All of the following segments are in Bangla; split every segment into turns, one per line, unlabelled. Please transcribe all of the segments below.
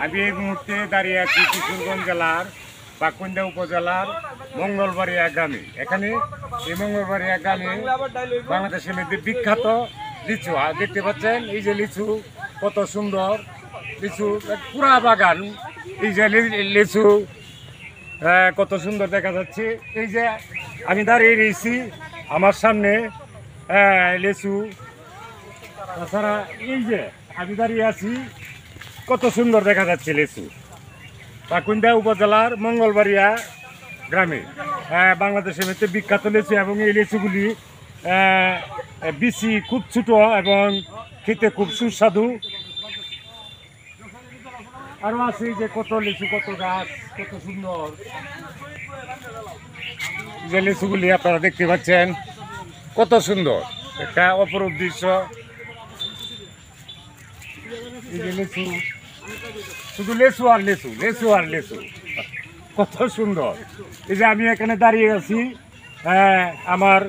আমি এই মুহূর্তে দাঁড়িয়ে আছি কিশোরগঞ্জ জেলার পাকুন্দা উপজেলার মঙ্গলবাড়িয়া গ্রামে। এখানে এই মঙ্গলবাড়িয়া গ্রামে বাংলাদেশের মধ্যে বিখ্যাত লিচু দেখতে পাচ্ছেন। এই যে লিচু কত সুন্দর, লিচু পুরা বাগান। এই যে লিচু কত সুন্দর দেখা যাচ্ছে। এই যে আমি দাঁড়িয়ে রয়েছি, আমার সামনে লিচু। তাছাড়া এই যে আমি দাঁড়িয়ে আছি, কত সুন্দর দেখা যাচ্ছে লিচু। পাকুন্দা উপজেলার মঙ্গলবাড়িয়া গ্রামে বাংলাদেশের মধ্যে বিখ্যাত লিচু। এবং এই লিচুগুলি বিচি খুব ছোট এবং খেতে খুব সুস্বাদু। আরও আছে যে কত লিচু, কত গাছ, কত সুন্দর যে লিচুগুলি আপনারা দেখতে পাচ্ছেন, কত সুন্দর একটা অপরূপ দৃশ্য। এই যে লিচু, শুধু লেচু আর লেচু, লেচু আর লেচু, কত সুন্দর। এই যে আমি এখানে দাঁড়িয়ে আছি, আমার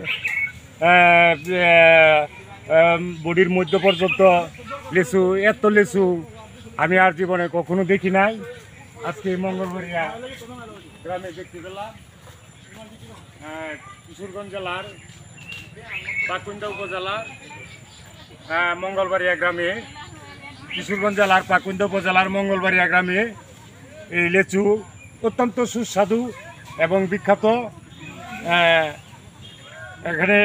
বডির মধ্য পর্যন্ত লেচু, এত লেচু আমি আর জীবনে কখনো দেখি নাই। আজকে মঙ্গলবাড়িয়া গ্রামে দেখতে পেলাম। কিশোরগঞ্জ জেলার পাকুন্দা উপজেলার মঙ্গলবাড়িয়া গ্রামে, কিশোরগঞ্জ জেলার পাকুন্দা উপজেলার মঙ্গলবাড়িয়া গ্রামে এই লিচু অত্যন্ত সুস্বাদু এবং বিখ্যাত। এখানে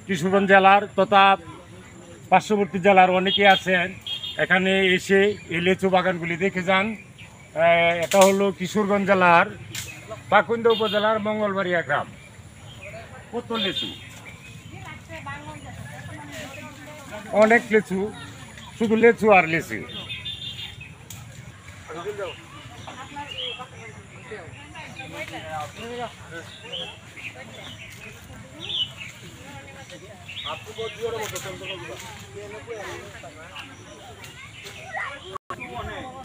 কিশোরগঞ্জ জেলার তথা পার্শ্ববর্তী জেলার অনেকে আছেন, এখানে এসে এই লিচু বাগানগুলি দেখে যান। এটা হলো কিশোরগঞ্জ জেলার পাকুন্দা উপজেলার মঙ্গলবাড়িয়া গ্রাম। কত লিচু, অনেক লিচু, শুধু লিচু আর লিচু।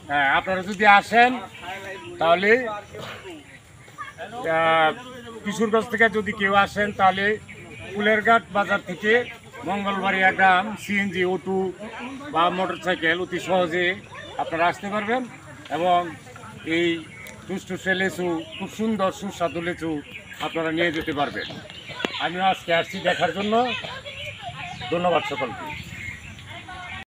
হ্যাঁ, আপনারা যদি আসেন তাহলে কিশোরগঞ্জ থেকে যদি কেউ আসেন তাহলে ফুলেরঘাট বাজার থেকে মঙ্গলবাড়িয়া গ্রাম সিএনজি, অটো বা মোটরসাইকেল অতি সহজে আপনারা আসতে পারবেন। এবং এই টুসটুসে লিচু, খুব সুন্দর সুস্বাদু লিচু আপনারা নিয়ে যেতে পারবেন। আমিও আজকে আসছি দেখার জন্য। ধন্যবাদ সকলকে।